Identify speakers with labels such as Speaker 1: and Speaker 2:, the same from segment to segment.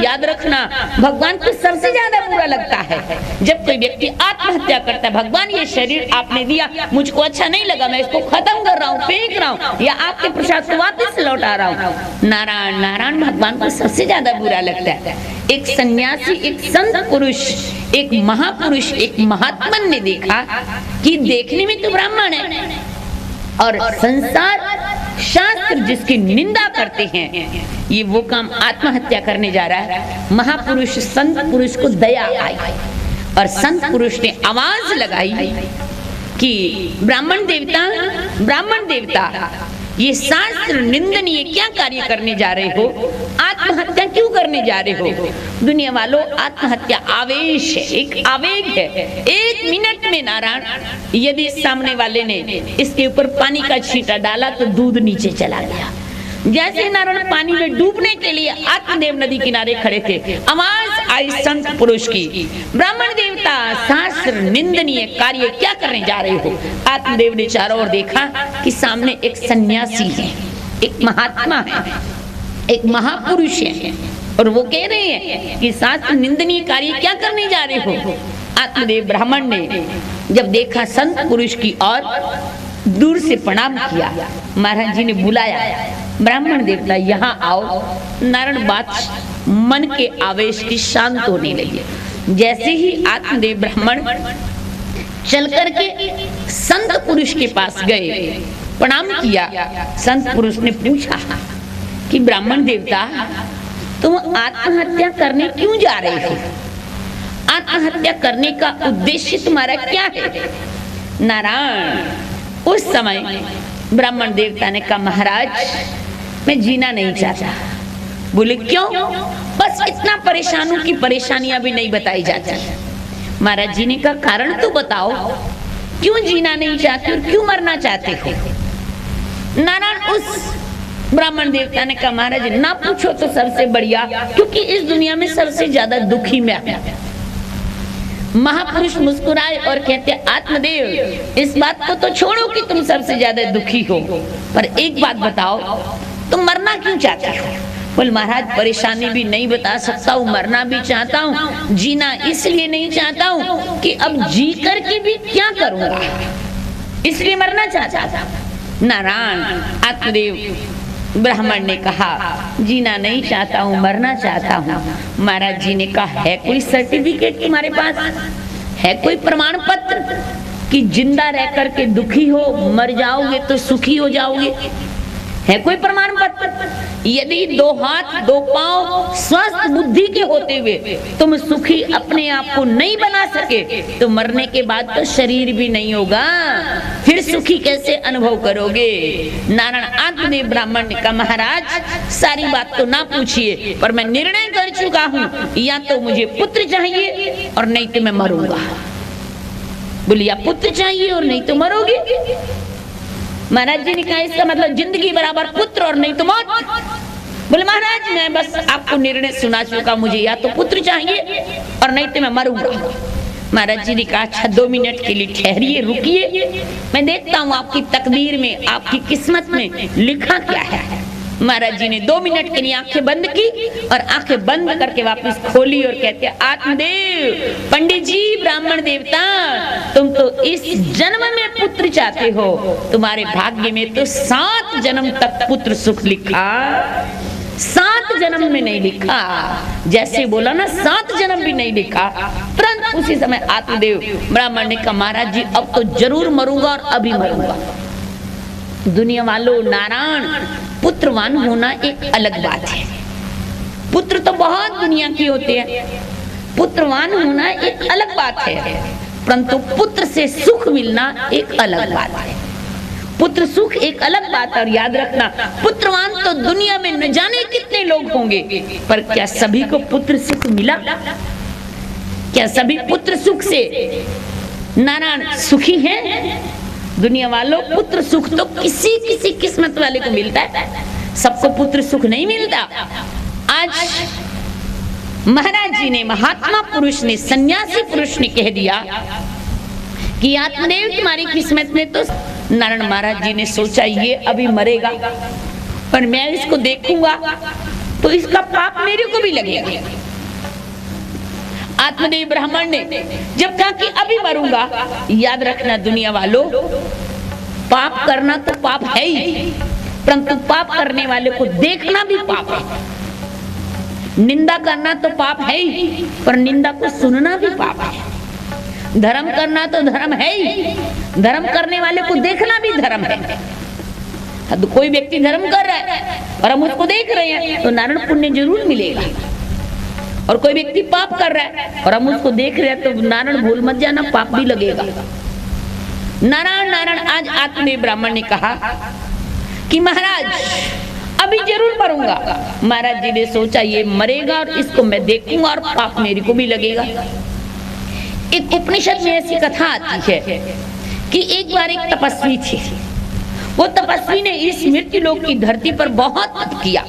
Speaker 1: याद रखना, भगवान को सबसे ज्यादा बुरा लगता है जब कोई व्यक्ति आत्महत्या करता है। भगवान ये शरीर आपने दिया, मुझको अच्छा नहीं लगा, मैं इसको खत्म कर रहा हूँ, फेंक रहा हूँ, या आपके प्रसाद को वापस लौटा रहा हूँ। नारायण नारायण भगवान को सबसे ज्यादा बुरा लगता है। एक सन्यासी, एक संत पुरुष, एक महापुरुष, एक महात्मन ने देखा कि देखने में तो ब्राह्मण है और संसार शास्त्र जिसकी निंदा करते हैं, ये वो काम आत्महत्या करने जा रहा है। महापुरुष संत पुरुष को दया आई और संत पुरुष ने आवाज लगाई कि ब्राह्मण देवता, ये शास्त्र निंदनीय क्या कार्य करने जा रहे हो? आत्महत्या क्यों करने जा रहे हो? दुनिया वालों, आत्महत्या आवेश है, एक आवेग है। एक मिनट में नारायण, यदि सामने वाले ने इसके ऊपर पानी का छींटा डाला तो दूध नीचे चला गया। जैसे नारायण पानी में डूबने के लिए आत्मदेव नदी किनारे खड़े थे, आवाज आई संत पुरुष की, ब्राह्मण देवता शास्त्र निंदनीय कार्य क्या करने जा रहे हो? आत्मदेव ने चारों ओर देखा कि सामने एक सन्यासी है, एक महात्मा है, एक महापुरुष है और वो कह रहे हैं कि शास्त्र निंदनीय कार्य क्या करने जा रहे हो? आत्मदेव ब्राह्मण ने जब देखा संत पुरुष की और दूर से प्रणाम किया। महाराज जी ने बुलाया, ब्राह्मण देवता यहाँ आओ। नारायण बात मन के आवेश की शांत होने लगी। जैसे ही आत्मदेव ब्राह्मण चल करके संत पुरुष के पास गए, प्रणाम किया, संत पुरुष ने पूछा कि ब्राह्मण देवता, तुम आत्महत्या करने क्यों जा रहे हो? आत्महत्या करने का उद्देश्य तुम्हारा क्या है? नारायण उस समय ब्राह्मण देवता ने कहा, महाराज मैं जीना नहीं चाहता। बोले क्यों? बस इतना परेशान हूं कि परेशानियां भी नहीं बताई जाती। महाराज जी ने कहा, कारण तो बताओ, क्यों जीना नहीं चाहते और क्यों मरना चाहते हो? नारायण उस ब्राह्मण देवता ने कहा, महाराज ना पूछो तो सबसे बढ़िया, क्योंकि इस दुनिया में सबसे ज्यादा दुखी मैं हूं। महापुरुष मुस्कुराए और कहते, आत्मदेव इस बात को तो छोड़ो कि तुम सबसे ज्यादा दुखी हो, पर एक बात बताओ, तुम मरना क्यों चाहते हो? बोल महाराज परेशानी भी नहीं बता सकता हूँ, मरना भी चाहता हूँ, जीना इसलिए नहीं चाहता हूँ कि अब जी करके भी क्या करूंगा, इसलिए मरना चाहता था। नारायण आत्मदेव ब्राह्मण ने कहा, जीना नहीं चाहता हूँ, मरना चाहता हूँ। महाराज जी ने कहा, है कोई सर्टिफिकेट तुम्हारे पास? है कोई प्रमाण पत्र कि जिंदा रह करके दुखी हो, मर जाओगे तो सुखी हो जाओगे? है कोई प्रमाण पत्र? यदि दो हाथ दो पांव स्वस्थ बुद्धि के होते हुए तुम सुखी अपने आप को नहीं बना सके तो मरने के बाद तो शरीर भी नहीं होगा, फिर सुखी कैसे अनुभव करोगे? नारायण आत्मदेव ब्राह्मण ने कहा, महाराज सारी बात तो ना पूछिए, पर मैं निर्णय कर चुका हूँ, या तो मुझे पुत्र चाहिए और नहीं तो मैं मरूंगा। बोलिए, या पुत्र चाहिए और नहीं तो मरोगे? महाराज जी ने कहा, इसका मतलब जिंदगी बराबर पुत्र और नहीं तो मौत। बोले महाराज मैं बस आपको निर्णय सुना चुका, मुझे या तो पुत्र चाहिए और नहीं तो मैं मरूंगा। महाराज जी ने कहा, अच्छा 2 मिनट के लिए ठहरिए, रुकिए, मैं देखता हूँ आपकी तकदीर में, आपकी किस्मत में लिखा क्या है। महाराज जी ने 2 मिनट के लिए आंखें बंद की और आंखें बंद करके वापस खोली और कहते, आत्मदेव, पंडित जी, ब्राह्मण देवता, तुम तो इस जन्म में पुत्र चाहते हो, तुम्हारे भाग्य में तो 7 जन्म तक पुत्र सुख लिखा, 7 जन्म में नहीं लिखा। जैसे बोला ना, 7 जन्म भी नहीं लिखा। तुरंत उसी समय आत्मदेव ब्राह्मण ने कहा, महाराज जी अब तो जरूर मरूंगा और अभी मरूंगा। दुनिया वालों, नारायण पुत्रवान होना एक अलग बात है। पुत्र तो बहुत दुनिया की होते हैं, पुत्रवान होना एक अलग बात है, परंतु पुत्र से सुख मिलना एक अलग बात है। पुत्र सुख एक अलग बात है। और याद रखना, पुत्रवान तो दुनिया में न जाने कितने लोग होंगे, पर क्या सभी को पुत्र सुख मिला? क्या सभी पुत्र सुख से नारायण सुखी हैं? दुनिया वालों, पुत्र सुख तो किसी किस्मत वाले को मिलता है, सबको पुत्र सुख नहीं मिलता। आज महाराज जी ने, महात्मा पुरुष ने, सन्यासी पुरुष ने कह दिया कि आत्मदेव तुम्हारी किस्मत में तो। नारायण महाराज जी ने सोचा, ये अभी मरेगा पर मैं इसको देखूंगा, तो इसका पाप मेरे को भी लगेगा। आत्मदेव ब्राह्मण ने जब कहा कि अभी मरूंगा, याद रखना दुनिया वालों, पाप करना तो पाप है ही, परंतु पाप करने वाले को देखना भी पाप है। निंदा करना तो पाप है ही, पर निंदा को सुनना भी पाप है। धर्म करना तो धर्म है ही, धर्म करने वाले को देखना भी धर्म है। तो कोई व्यक्ति धर्म कर रहा है और हम उसको देख रहे हैं तो नारायण पुण्य जरूर मिलेगा, और कोई व्यक्ति पाप कर रहा है और हम उसको देख रहे हैं तो नारायण भूल मत जाना, पाप भी लगेगा। नारायण नारायण। आज आत्मदेव ब्राह्मण ने कहा कि महाराज अभी जरूर मरूंगा। महाराज जी ने सोचा ये मरेगा और इसको मैं देखूंगा और पाप मेरे को भी लगेगा। एक उपनिषद में ऐसी कथा आती है कि एक बार एक तपस्वी थी। वो तपस्वी ने इस मृत्यु लोक की धरती पर बहुत तप किया,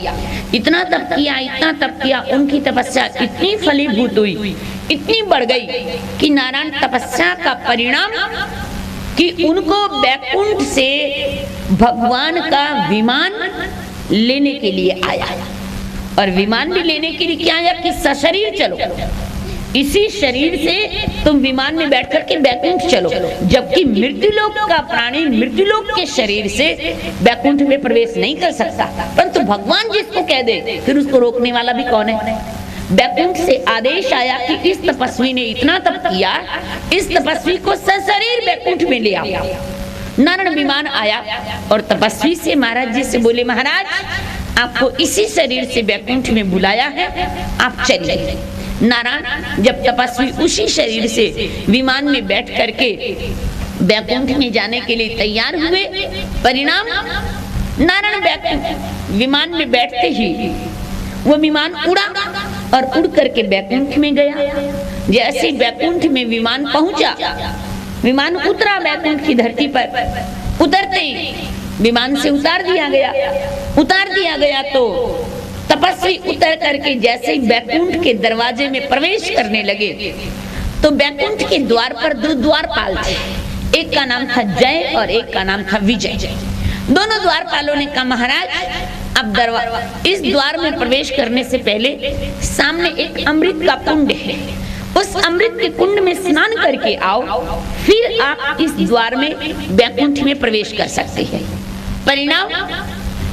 Speaker 1: इतना तप किया, इतना तप किया, उनकी तपस्या इतनी फलीभूत हुई, इतनी बढ़ गई कि नारायण तपस्या का परिणाम कि उनको बैकुंठ से भगवान का विमान लेने के लिए आया। और विमान भी लेने के लिए क्या आया कि सशरीर चलो, इसी शरीर से तुम विमान में बैठ करके बैकुंठ चलो। जबकि मृत्युलोक का प्राणी मृत्युलोक के शरीर से बैकुंठ में प्रवेश नहीं कर सकता, परंतु भगवान जिसको कह दे फिर उसको रोकने वाला भी कौन है। बैकुंठ से आदेश आया कि इस तपस्वी ने इतना तप किया, इस तपस्वी को सशरीर बैकुंठ में ले आओ। नारायण विमान आया और तपस्वी से महाराज जी से बोले, महाराज आपको इसी शरीर से बैकुंठ में बुलाया है, आप चलिए। नारायण जब तपस्वी उसी शरीर से विमान में बैठ करके बैकुंठ में जाने के लिए तैयार हुए, परिणाम नारायण विमान में बैठते ही वो विमान उड़ा और उड़ करके बैकुंठ में गया। जैसे बैकुंठ में विमान पहुंचा, विमान उतरा बैकुंठ की धरती पर, उतरते ही विमान से उतार दिया गया तो तपस्वी उतर करके जैसे ही बैकुंठ के दरवाजे में प्रवेश करने लगे तो बैकुंठ के द्वार पर दो द्वारपाल थे, एक का नाम था जय और एक का नाम था विजय। दोनों द्वारपालों ने कहा, महाराज अब इस द्वार में प्रवेश करने से पहले सामने एक अमृत का कुंड है, उस अमृत के कुंड में स्नान करके आओ, फिर आप इस द्वार में बैकुंठ में प्रवेश कर सकते हैं। परिणाम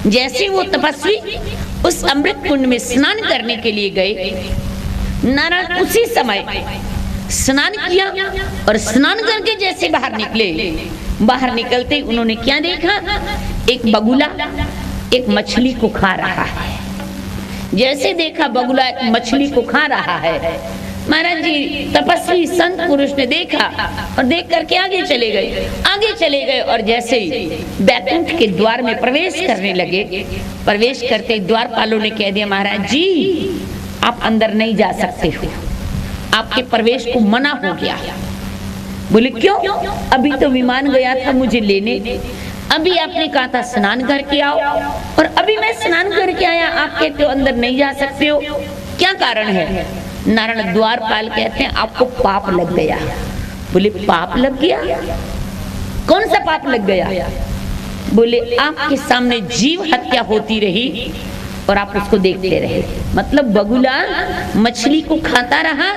Speaker 1: जैसे वो तपस्वी उस अमृत कुंड में स्नान करने के लिए गए, नारायण उसी समय स्नान किया और स्नान करके जैसे बाहर निकले, बाहर निकलते उन्होंने क्या देखा, एक बगुला एक मछली को खा रहा है। जैसे देखा बगुला एक मछली को खा रहा है, महाराज जी तपस्वी संत पुरुष ने देखा और देख करके आगे चले गए और जैसे ही बैकुंठ के द्वार में प्रवेश करने लगे, प्रवेश करते द्वारपालों ने कह दिया, महाराज जी आप अंदर नहीं जा सकते हो, आपके प्रवेश को मना हो गया। बोले क्यों? अभी तो विमान गया था मुझे लेने, अभी आपने कहा था स्नान करके आओ और अभी मैं स्नान करके आया, आप कहते हो अंदर नहीं जा सकते हो, क्या कारण है? नारायण द्वारपाल कहते हैं आपको पाप लग गया। बोले पाप लग गया? कौन सा पाप लग गया? बोले आपके सामने जीव हत्या होती रही और आप उसको देखते रहे, मतलब बगुला मछली को खाता रहा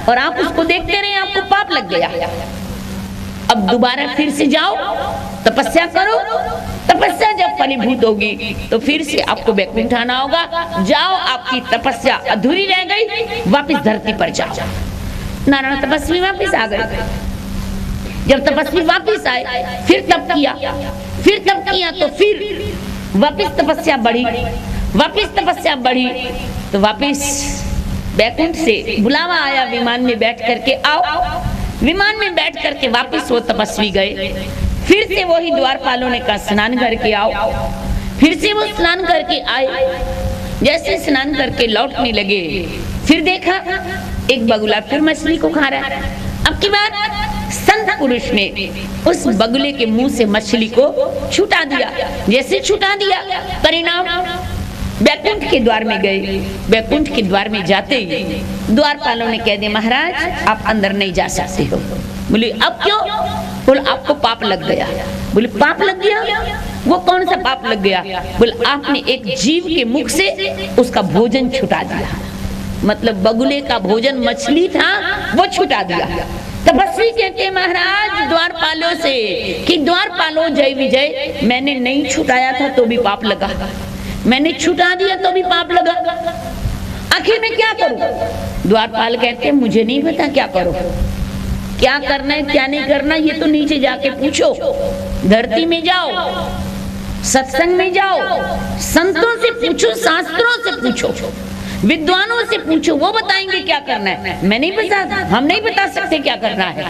Speaker 1: और आप उसको देखते रहे, आपको पाप लग गया। अब दोबारा फिर से जाओ तपस्या करो, तपस्या जब फलीभूत होगी तो फिर से आपको बैकुंठ आना होगा। जाओ, आपकी तपस्या अधूरी रह गई, वापस धरती पर जाओ। नारायण तपस्वी वापस आ गए। जब तपस्वी वापस आए फिर तप किया तो फिर वापस तपस्या बढ़ी तो वापस बैकुंठ से बुलावा आया, विमान में बैठ करके आओ। विमान में बैठ करके वापस वो तपस्वी गए, फिर से वही द्वारपालों ने कहा स्नान करके आओ, फिर से वो स्नान करके आए। जैसे स्नान करके लौटने लगे फिर देखा एक बगुला फिर मछली को खा रहा है। अब की बात संत पुरुष ने उस बगुले के मुंह से मछली को छुटा दिया। जैसे छुटा दिया, परिणाम बैकुंठ के द्वार में गए। बैकुंठ के द्वार में जाते ही द्वारपालों ने कह दिया, महाराज आप अंदर नहीं जा सकते हो। बोले अब क्यों? बोले आपको पाप लग गया। बोले पाप लग गया? वो कौन सा पाप लग गया? बोले आपने एक जीव के मुख से उसका भोजन छुटा दिया, मतलब बगुले का भोजन मछली था वो छुटा दिया। तपस्वी कहते महाराज द्वारपालों से कि द्वारपालों जय विजय, मैंने नहीं छुटाया था तो भी पाप लगा, मैंने छुटा दिया तो भी पाप लगा, आखिर मैं क्या करूं? द्वारपाल कहते मुझे नहीं पता क्या करो, क्या करना है क्या नहीं करना ये तो नीचे जाके पूछो, धरती में जाओ, सत्संग में जाओ, संतों से पूछो, शास्त्रों से पूछो, विद्वानों से पूछो, वो बताएंगे क्या करना है। मैं नहीं बता, हम नहीं बता सकते क्या करना है,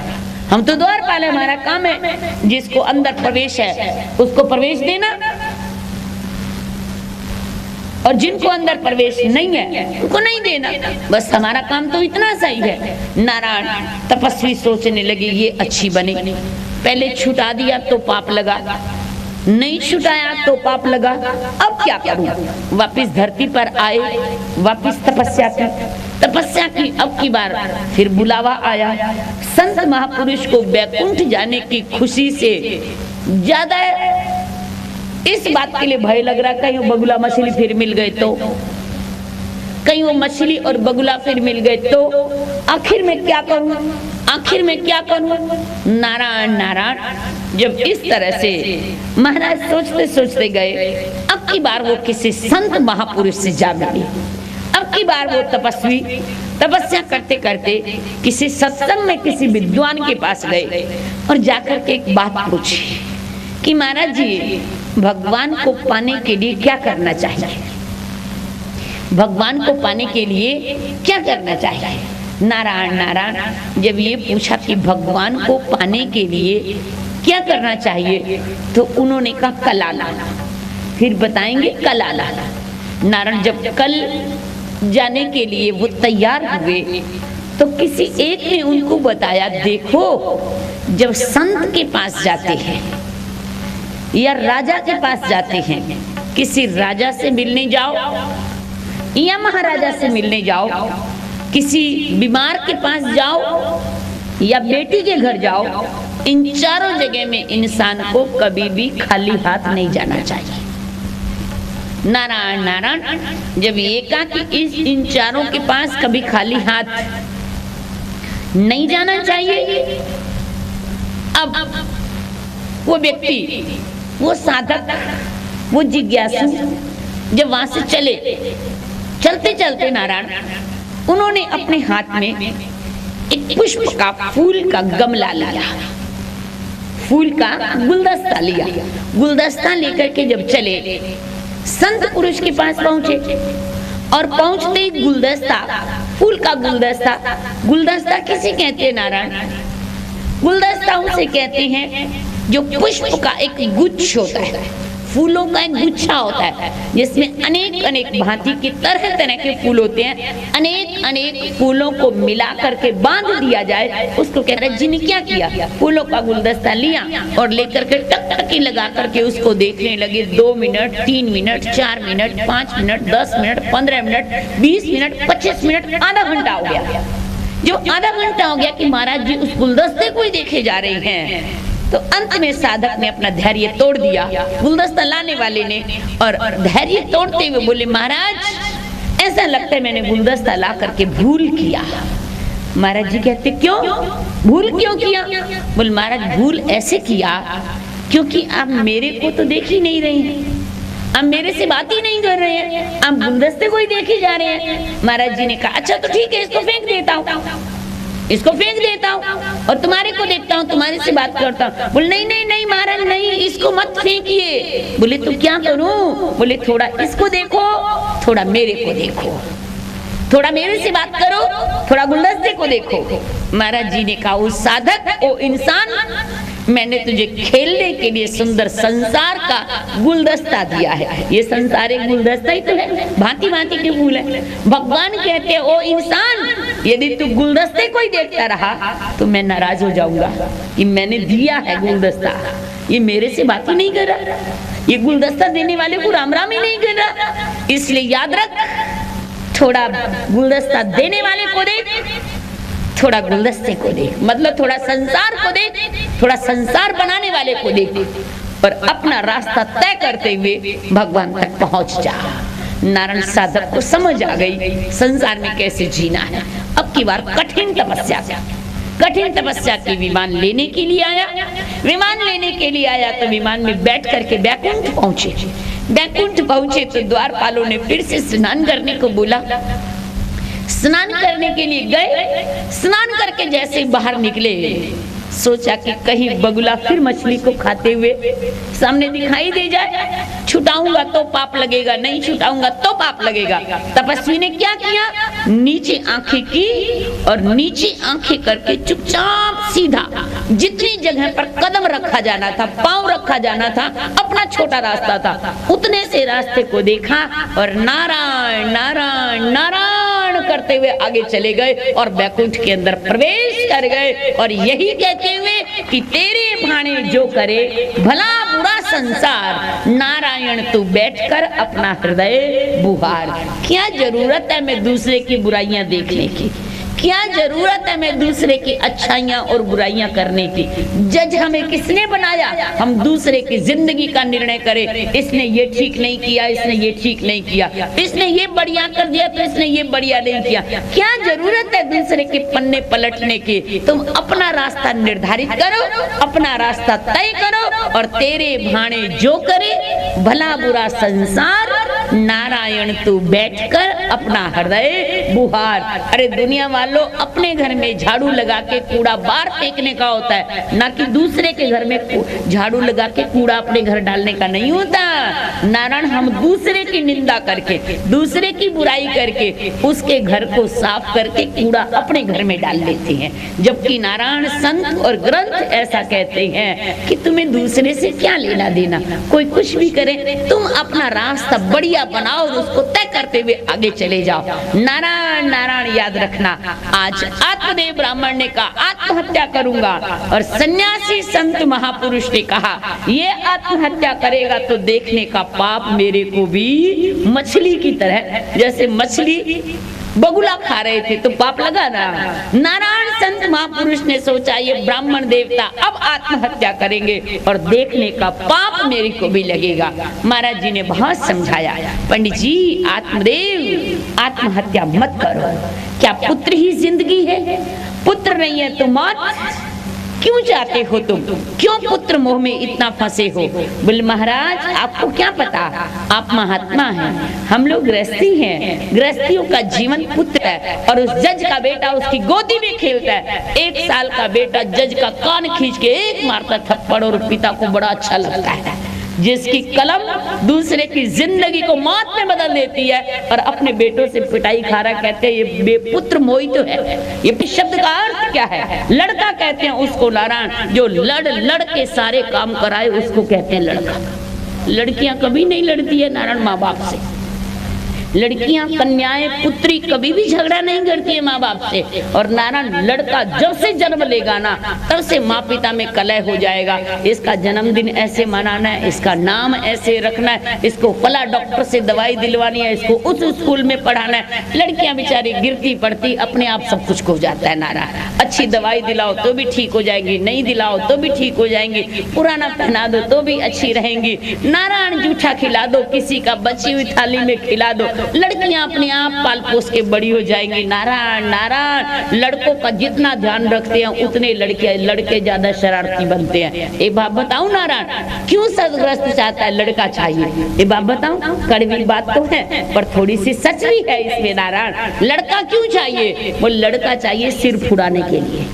Speaker 1: हम तो द्वारपाल है, हमारा काम है जिसको अंदर प्रवेश है उसको प्रवेश देना, और जिनको अंदर प्रवेश नहीं है उनको नहीं देना, बस हमारा काम तो इतना सही है। नारायण तपस्वी सोचने लगे ये अच्छी बनी, पहले छुटा दिया तो पाप लगा, नहीं छुटाया तो पाप लगा, अब क्या करूं? वापिस धरती पर आए, वापिस तपस्या की, अब की बार फिर बुलावा आया। संत महापुरुष को वैकुंठ जाने की खुशी से ज्यादा इस बात के लिए भय लग रहा, कहीं वो बगुला मछली फिर मिल गए तो, कहीं वो मछली और बगुला फिर मिल गए तो आखिर में क्या करूं, आखिर में क्या करूं? नारायण नारायण जब इस तरह से महाराज सोचते सोचते गए, अब की बार वो किसी संत महापुरुष से जा मिली, अब की बार वो तपस्वी तपस्या करते करते किसी सत्संग में किसी विद्वान के पास गए और जाकर के एक बात पूछी कि महाराज जी भगवान को पाने के लिए क्या करना चाहिए, भगवान को पाने के लिए क्या करना चाहिए? नारायण नारायण जब ये पूछा कि भगवान को पाने के लिए क्या करना चाहिए तो उन्होंने कहा कल आना, फिर बताएंगे कल आना। नारायण जब कल जाने के लिए वो तैयार हुए तो किसी एक ने उनको बताया, देखो जब संत के पास जाते हैं या राजा के पास जाते हैं, किसी राजा से मिलने जाओ या महाराजा से मिलने जाओ, किसी बीमार के पास जाओ या बेटी के घर जाओ, इन चारों जगह में इंसान को कभी भी खाली हाथ नहीं जाना चाहिए। नारायण नारायण जब ये कहा कि इन चारों के पास कभी खाली हाथ नहीं जाना चाहिए, अब वो व्यक्ति, वो साधक, वो जिज्ञासु जब वहां से चलते चलते नारायण उन्होंने अपने हाथ में एक पुष्प का, फूल का गमला लिया, फूल का गुलदस्ता लिया, गुलदस्ता लेकर के जब चले संत पुरुष के पास पहुंचे और पहुंचते ही गुलदस्ता, फूल का गुलदस्ता, गुलदस्ता किसे कहते हैं नारायण? गुलदस्ता उसे कहते हैं जो पुष्प का एक गुच्छ होता है, फूलों का एक गुच्छा होता है जिसमें अनेक अनेक भांति के तरह तरह के फूल होते हैं, अनेक अनेक फूलों को मिला करके बांध दिया जाए, उसको कह रहे हैं। जी ने क्या किया, फूलों का गुलदस्ता लिया और लेकर के टकटकी लगा करके उसको देखने लगे। 2 minute, 3 minute, 4 minute, 5 minute, 10 minute, 15 minute, 20 minute, 25 minute, आधा घंटा हो गया। जब आधा घंटा हो गया कि महाराज जी उस गुलदस्ते को ही देखे जा रहे हैं, तो अंत में साधक ने अपना धैर्य तोड़ दिया, गुलदस्ता लाने वाले ने, और धैर्य तोड़ते हुए बोले महाराज ऐसा लगता है मैंने गुलदस्ता ला करके भूल किया। महाराज जी कहते क्यों, भूल क्यों किया? बोले महाराज भूल ऐसे किया क्योंकि आप मेरे को तो देख ही नहीं रहे हैं, आप मेरे से बात ही नहीं कर रहे हैं, आप गुलदस्ते को ही देखे जा रहे हैं। महाराज जी ने कहा अच्छा तो ठीक है, इसको फेंक देता हूँ, इसको फेंक देता हूँ और तुम्हारे को देखता हूँ, तुम्हारे से बात करता हूँ। बोले नहीं नहीं नहीं महाराज नहीं, इसको मत फेंकिए। बोले तो क्या करूं? बोले थोड़ा इसको देखो, थोड़ा मेरे को देखो, थोड़ा मेरे से बात करो, थोड़ा गुलदस्ते को देखो। महाराज जी ने कहा ओ साधक, ओ इंसान, मैंने तुझे खेलने के लिए सुंदर संसार का गुलदस्ता दिया है। ये संसार एक गुलदस्ता ही तो है, भांति भांति के फूल है। भगवान कहते हैं ओ इंसान, यदि तू गुलदस्ते को ही देखता रहा तो मैं नाराज हो जाऊंगा कि मैंने दिया है गुलदस्ता, ये मेरे से बात ही नहीं कर रहा, ये गुलदस्ता देने वाले को राम राम ही नहीं कर रहा। इसलिए याद रख, थोड़ा गुलदस्ता देने वाले को देख, थोड़ा गुलदस्ते को देख, मतलब थोड़ा संसार को देख, थोड़ा संसार बनाने वाले को देख, और अपना रास्ता तय करते हुए भगवान तक पहुंच जा। नारायण साधक को समझ आ गई संसार में कैसे जीना है। अब की बार कठिन तपस्या के विमान लेने के लिए आया। विमान लेने के लिए आया तो विमान में बैठ करके बैकुंठ पहुंचे तो द्वारपालों ने फिर से स्नान करने को बोला। स्नान करने के लिए गए। स्नान करके जैसे बाहर निकले, सोचा कि कहीं बगुला फिर मछली को खाते हुए सामने दिखाई दे जाए। छुटाऊंगा तो पाप लगेगा, नहीं छुटाऊंगा तो पाप लगेगा। तपस्वी ने क्या किया, नीचे आंखें की और नीचे आंखें करके चुपचाप सीधा जितनी जगह पर कदम रखा जाना था, पांव रखा जाना था, अपना छोटा रास्ता था, उतने से रास्ते को देखा और नारायण नारायण नारायण करते हुए आगे चले गए और बैकुंठ के अंदर प्रवेश कर गए। और यही कहते हुए कि तेरे भाणे जो करे भला बुरा संसार, नारायण तू बैठकर अपना हृदय बुहार। क्या जरूरत है मैं दूसरे की बुराइयां देखने की, क्या जरूरत है मैं दूसरे की अच्छाइयां और बुराइयां करने की। जज हमें किसने बनाया, हम दूसरे की जिंदगी का निर्णय करें। इसने ये ठीक नहीं किया, इसने ये ठीक नहीं किया, इसने ये बढ़िया कर दिया तो इसने ये बढ़िया नहीं किया। क्या जरूरत है दूसरे के पन्ने पलटने की। तुम अपना रास्ता निर्धारित करो, अपना रास्ता तय करो और तेरे भाणे जो करे भला बुरा संसार, नारायण तू बैठकर अपना हृदय बुहार। अरे दुनिया वालों, अपने घर में झाड़ू लगा के कूड़ा बाहर फेंकने का होता है, ना कि दूसरे के घर में झाड़ू लगा के कूड़ा अपने घर डालने का नहीं होता। नारायण हम दूसरे की निंदा करके, दूसरे की बुराई करके उसके घर को साफ करके कूड़ा अपने घर में डाल लेते हैं। जबकि नारायण संत और ग्रंथ ऐसा कहते हैं कि तुम्हें दूसरे से क्या लेना देना, कोई कुछ भी करे, तुम अपना रास्ता बढ़िया बनाओ और उसको तय करते हुए आगे चले जाओ। नारायण नारायण याद रखना। आज आत्मदेव ब्राह्मण ने कहा आत्महत्या करूंगा और सन्यासी संत महापुरुष ने कहा ये आत्महत्या करेगा तो देखने का पाप मेरे को भी मछली की तरह, जैसे मछली बगुला खा रहे थे तो पाप लगा ना। नारायण संत महापुरुष ने सोचा ये ब्राह्मण देवता अब आत्महत्या करेंगे और देखने का पाप मेरे को भी लगेगा। महाराज जी ने बहुत समझाया, पंडित जी आत्मदेव आत्महत्या मत करो। क्या पुत्र ही जिंदगी है? पुत्र नहीं है तो मौत क्यों चाहते हो तुम? क्यों पुत्र मोह में इतना फंसे हो? बोले महाराज आपको क्या पता, आप महात्मा हैं, हम लोग गृहस्थी हैं, गृहस्थियों का जीवन पुत्र है। और उस जज का बेटा उसकी गोदी में खेलता है। 1 साल का बेटा जज का कान खींच के एक मारता थप्पड़ और पिता को बड़ा अच्छा लगता है। जिसकी कलम दूसरे की जिंदगी को मौत में बदल देती है और अपने बेटों से पिटाई खा रहा, कहते हैं ये बेपुत्र मोही तो है। ये शब्द का अर्थ क्या है? लड़का कहते हैं उसको नारायण, जो लड़ के सारे काम कराए उसको कहते हैं लड़का। लड़कियां कभी नहीं लड़ती है नारायण माँ बाप से। लड़कियां कन्याएं पुत्री कभी भी झगड़ा नहीं करती है माँ बाप से। और नारायण लड़का जब से जन्म लेगा ना तब से माँ पिता में कलह हो जाएगा। इसका जन्मदिन ऐसे मनाना है, इसका नाम ऐसे रखना है, इसको फला डॉक्टर से दवाई दिलवानी है, इसको उस स्कूल में पढ़ाना है। लड़कियां बेचारी गिरती पड़ती अपने आप सब कुछ हो जाता है नारायण। अच्छी दवाई दिलाओ तो भी ठीक हो जाएंगी, नहीं दिलाओ तो भी ठीक हो जाएंगी, पुराना पहना दो तो भी अच्छी रहेंगी। नारायण जूठा खिला दो, किसी का बची हुई थाली में खिला दो, लड़कियां अपने आप पाल पोस के बड़ी हो जाएंगी। नारायण नारायण लड़कों का जितना ध्यान रखते हैं उतने लड़के ज्यादा शरारती बनते हैं। एक बात बताऊं नारायण, क्यों सदग्रस्त चाहता है लड़का चाहिए? एक बात बताऊं, कड़वी बात तो है पर थोड़ी सी सच भी है इसमें नारायण। लड़का क्यों चाहिए? वो लड़का चाहिए सिर फुड़ाने के लिए।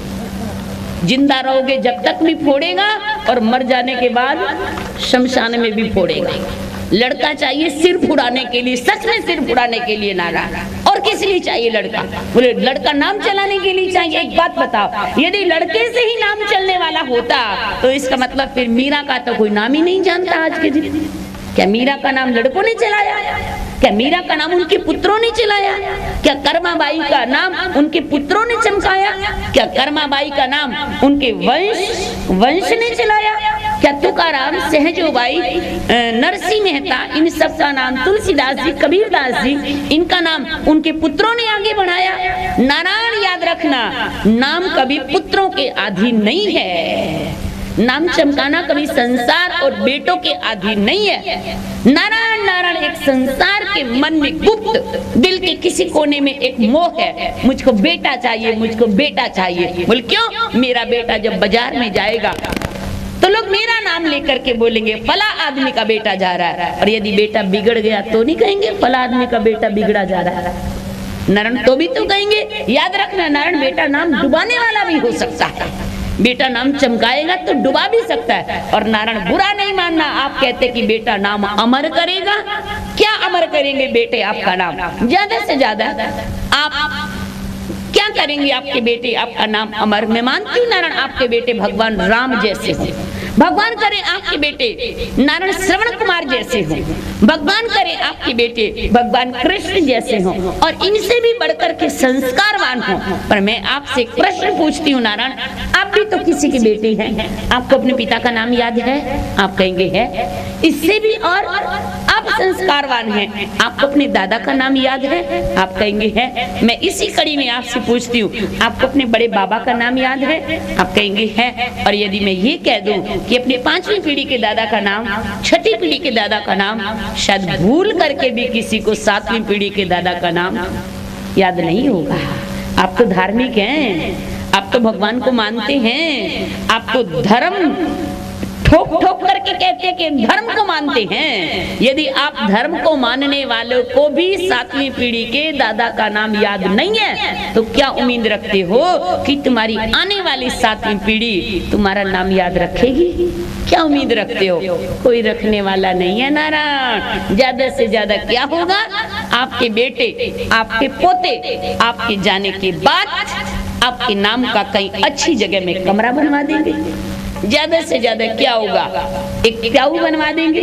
Speaker 1: जिंदा रहोगे जब तक भी फोड़ेगा और मर जाने के बाद शमशान में भी फोड़ेगा। लड़का चाहिए सिर फुड़ाने के लिए, सच में सिर फुड़ाने के लिए नारायण। और किस लिए चाहिए लड़का? बोले लड़का नाम चलाने के लिए चाहिए। एक बात बताओ, यदि लड़के से ही नाम चलने वाला होता तो इसका मतलब फिर मीरा का तो कोई नाम ही नहीं जानता आज के दिन। क्या मीरा का नाम लड़कों ने चलाया? क्या मीरा का नाम उनके पुत्रों ने चलाया? क्या कर्माबाई का नाम उनके पुत्रों ने चमकाया? क्या कर्माबाई का नाम उनके वंश ने चलाया? क्या तुकाराम, सहजोबाई, नरसिंह मेहता, इन सब का नाम तुलसीदास जी, कबीरदास जी, इनका नाम उनके पुत्रों ने आगे बढ़ाया? नारायण याद रखना, नाम कभी पुत्रों के अधीन नहीं है। नाम चमकाना कभी संसार और बेटों के अधीन नहीं है। नारायण नारायण एक संसार के मन में गुप्त दिल के किसी कोने में एक मोह है, मुझको बेटा चाहिए, मुझको बेटा चाहिए। बोल क्यों? मेरा बेटा जब बाजार में जाएगा तो लोग मेरा नाम लेकर के बोलेंगे फला आदमी का बेटा जा रहा है, और यदि बेटा बिगड़ गया तो नहीं कहेंगे फला आदमी का बेटा बिगड़ा जा रहा है। नारायण तो भी तो कहेंगे। याद रखना, नारायण बेटा नाम डुबाने वाला भी हो सकता है, बेटा नाम चमकाएगा तो डुबा भी सकता है। और नारायण बुरा नहीं मानना, आप कहते कि बेटा नाम अमर करेगा। क्या अमर करेंगे बेटे आपका नाम? ज्यादा से ज्यादा आप क्या करेंगे? आपके बेटे आपका नाम अमर। मैं मानती हूँ नारायण आपके बेटे भगवान राम जैसे हो, भगवान करे आपके बेटे नारायण श्रवण कुमार जैसे हो, भगवान करे आपके बेटे भगवान कृष्ण जैसे हो, और इनसे भी बढ़कर के संस्कारवान हो। पर मैं आपसे एक प्रश्न पूछती हूँ नारायण, आप भी तो किसी के बेटे हैं, आपको अपने पिता का नाम याद है? आप कहेंगे है। इससे भी और आप संस्कारवान हैं, आपको अपने दादा का नाम याद है? आप कहेंगे है। मैं इसी कड़ी में आपसे पूछती हूँ, आपको अपने बड़े बाबा का नाम याद है? आप कहेंगे है। और यदि मैं ये कह दूं कि अपनी 5वीं पीढ़ी के दादा का नाम, 6ठी पीढ़ी के दादा का नाम, शायद भूल करके भी किसी को 7वीं पीढ़ी के दादा का नाम याद नहीं होगा। आप तो धार्मिक हैं, आप तो भगवान को मानते हैं, आप तो धर्म ठोक ठोक करके कहते हैं कि धर्म को मानते हैं। यदि आप धर्म को मानने वालों को भी 7वीं पीढ़ी के दादा का नाम याद नहीं है, तो क्या उम्मीद रखते हो कि तुम्हारी आने वाली 7वीं पीढ़ी तुम्हारा नाम याद रखेगी? क्या उम्मीद रखते हो? कोई रखने वाला नहीं है नारायण। ज्यादा से ज्यादा क्या होगा? आपके बेटे, आपके पोते आपके जाने के बाद आपके नाम का कहीं अच्छी जगह में कमरा बनवा देंगे। ज्यादा से ज्यादा क्या होगा? एक प्याऊ बनवा देंगे।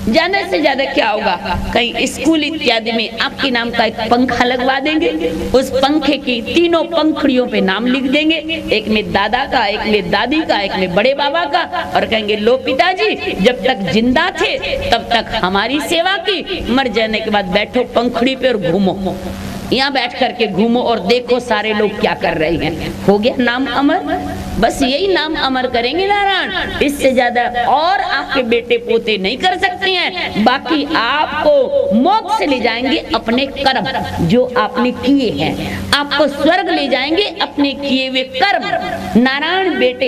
Speaker 1: ज्यादा से ज्यादा क्या होगा? कहीं स्कूल इत्यादि में आपके नाम का एक पंखा लगवा देंगे, उस पंखे की 3 पंखुड़ियों पे नाम लिख देंगे, एक में दादा का, एक में दादी का, एक में बड़े बाबा का, और कहेंगे लो पिताजी जब तक जिंदा थे तब तक हमारी सेवा की, मर जाने के बाद बैठो पंखुड़ी पे और घूमो, यहाँ बैठ करके घूमो और देखो सारे लोग क्या कर रहे हैं। हो गया नाम अमर। बस यही नाम अमर करेंगे नारायण, इससे ज्यादा और आपके बेटे पोते नहीं कर सकते हैं। बाकी आपको मोक्ष ले जाएंगे अपने कर्म जो आपने किए हैं, आपको स्वर्ग ले जाएंगे अपने किए हुए कर्म। नारायण बेटे